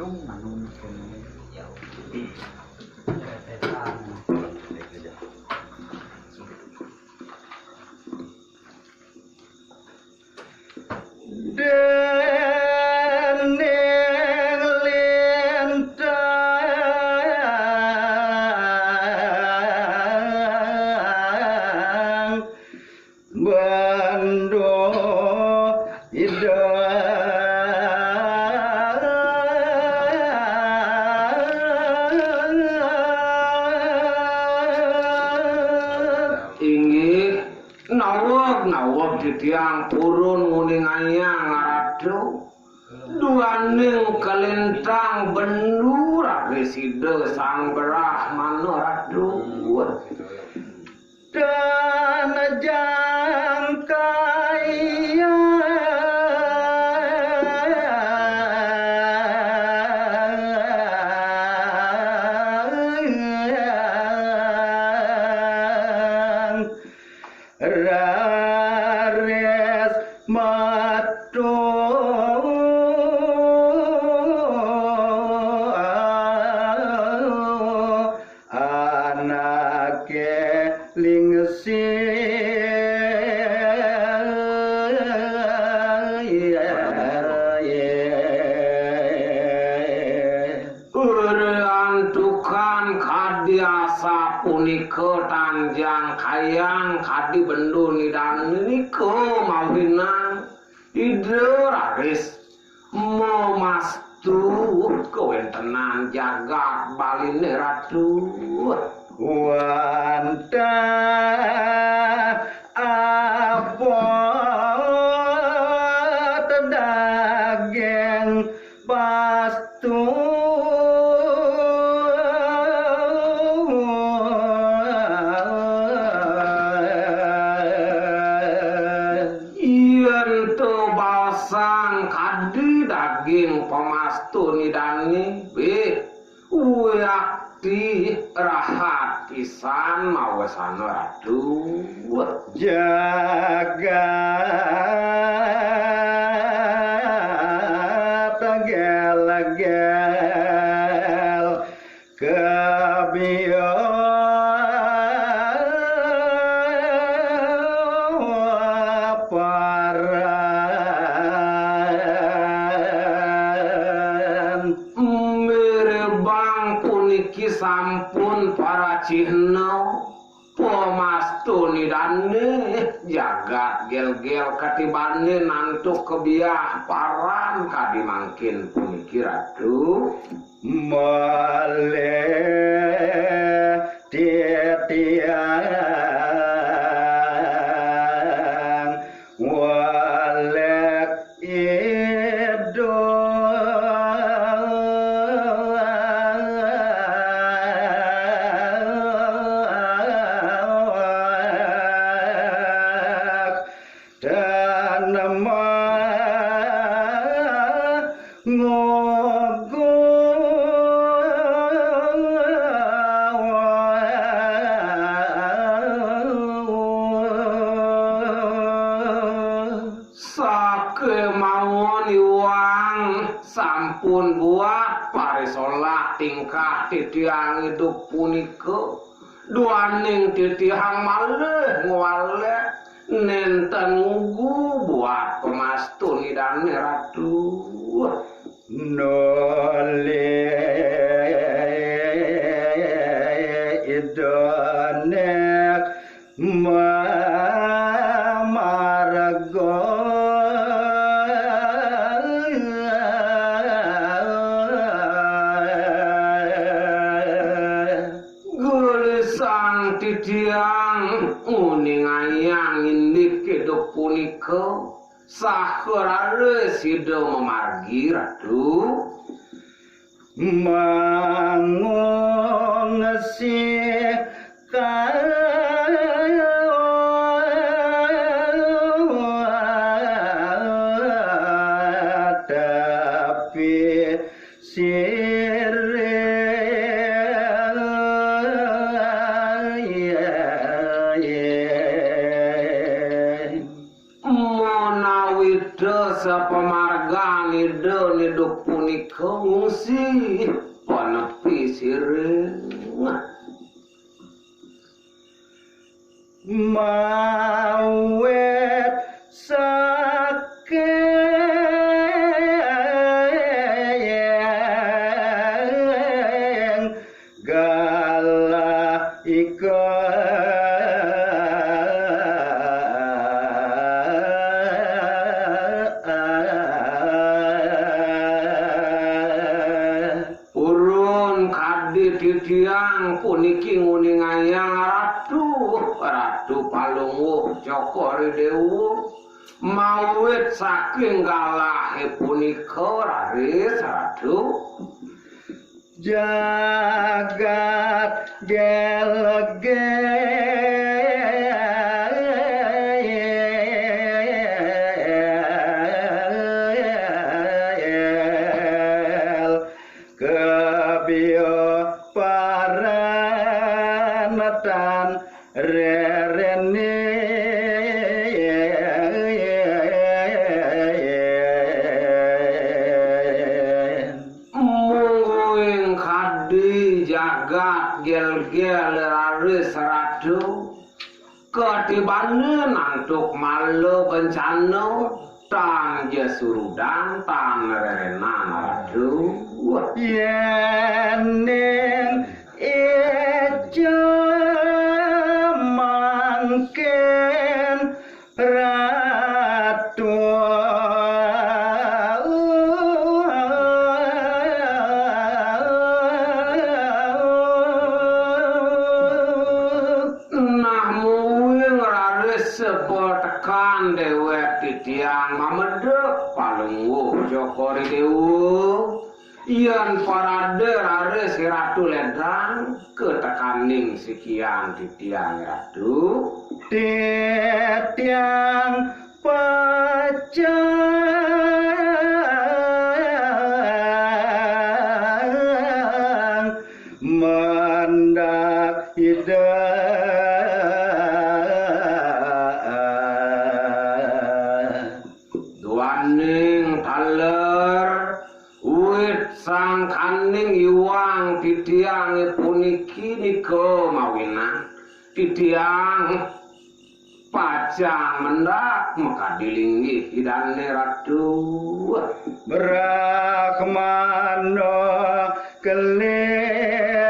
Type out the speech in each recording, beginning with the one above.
manung kene ya tiang purun nguninganya ngaradu duaning kelintang bendur reside sang berah manoradu dan jangkaya puniko tanjang kayang kadi bendu nidan niko mawinang ide raris memastu kewentenan jagat baline ratu wanta apa tedageng pastu daging pemastu nidani uyakti rahat pisan mawasana ratu jaga tegel-gel kebiyo sampun para cihno pemastu nidane jagat gel-gel katibane nantuk kebiah paran kadi mangkin puniki ratu male tiang walek edo sampun buat parisolah tingkah titiang hidup punika duaning titiang malih ngwale nenten ngugu buat pemastu nidane ratu nole idonek margo titiang uningayang indik hidup punika sakurare sido memargi ratu mangongesi tapi sapamarga nido punika ngungsi panepi sireng mawet saking galah ika titiang puniki nguningayang ratu palungguh Joko Ridewu mawit saking galahe punika raris ratu jagat gelegel kebio paranatan rerene mungguing kadi jagat gel-gel raris ratu ketibane nantuk malu bencana tan jesurudan tan rerenan ratu yeneng eja mangken ratu namun raris sepotekan dewek titiang mamedek palungguh Joko Ridewu Ian parade raris ratu ledang ketekaning sekian titiang ratu titiang pacang mendak ida duaning taler sang kaning iwang titiang puniki nika mawinan titiang pacang mendak makadilingi hidane ratu Brahmana keleng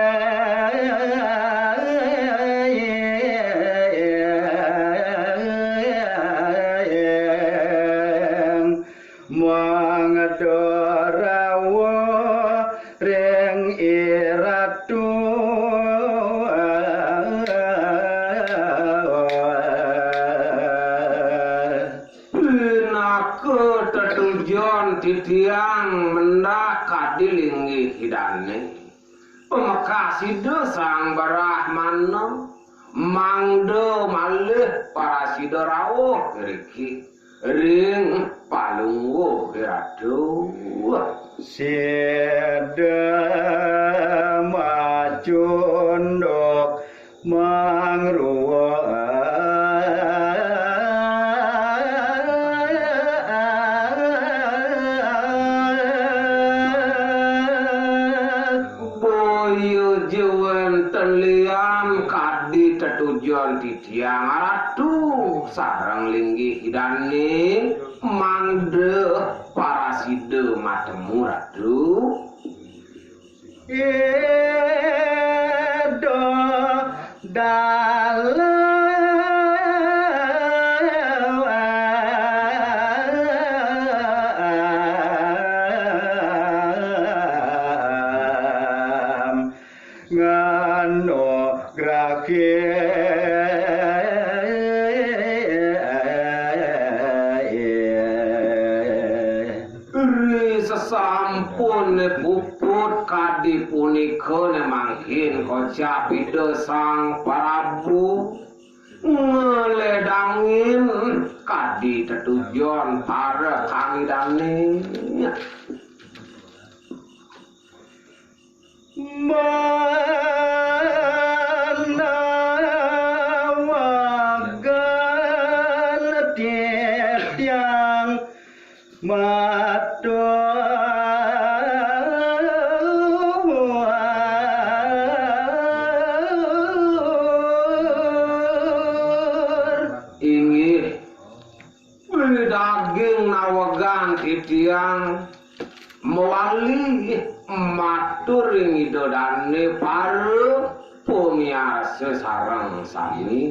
mangadorawo reng iratu pinake tetujon titiang mendak kadilingi hidane pemakasida sang Brahmana mangdo malih para sida rawuh riki ring palungguh ratu sida macunduk mangruwa boyo jewen telian kadi tetujuan titiang ratu sareng linggih hidane mangde paraside matemu ratu edo dalam ngano grake sesampun puput kadi punika nemangkin kocap ide sang Prabu ngeledangin kadi tetujon para kangidane mana wagan titiang matur matur ngidodane para pumiarsa sareng sami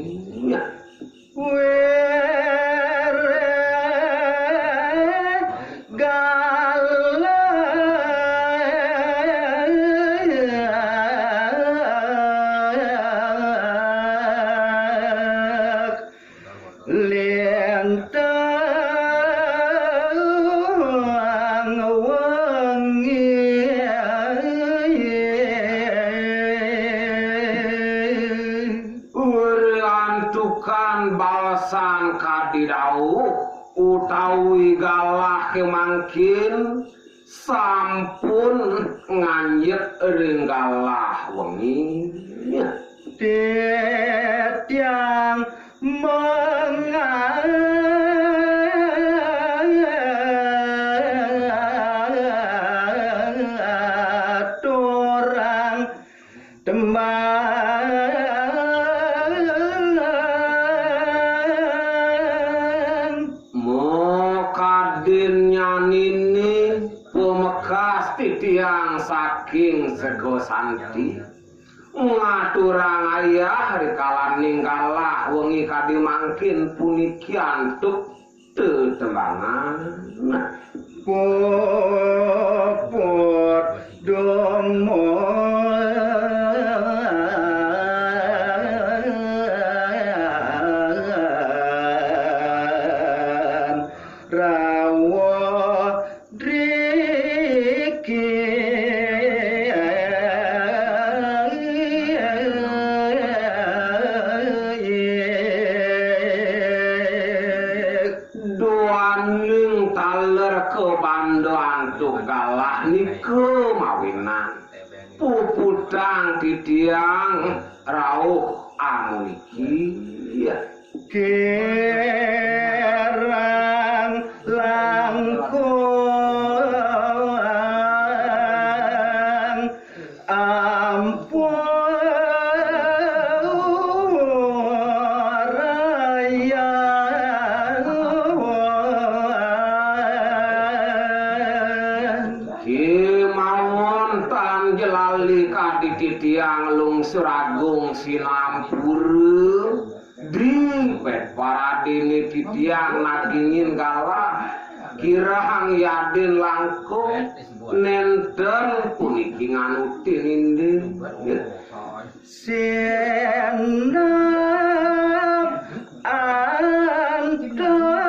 balasan kadidau utawi galah kemangkin sampun nganyet ring galah wengi tiang mengaturang titiang saking sego santi ngaturang ayah rikala ninggalah wengi kadi mangkin puniki antuk tetembangan popot domo puputang titiang rauh anu iki kerang langkung ampun raya jelali kadi titiang lungsur agung sinampura di paradini titiang nagingin galah kirahang yadin langkung nenten puniki nganutin indin senap anta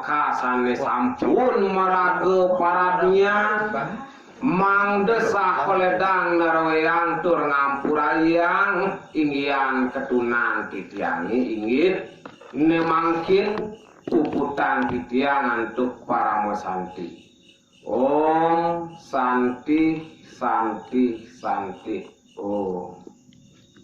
pemekasan sampun maraga paradnya mangdesah peledang narwayang tur ngampurayang inggian ketunan titiangi inggit nemangkin puputan titiang untuk para mosanti om santi santi santi om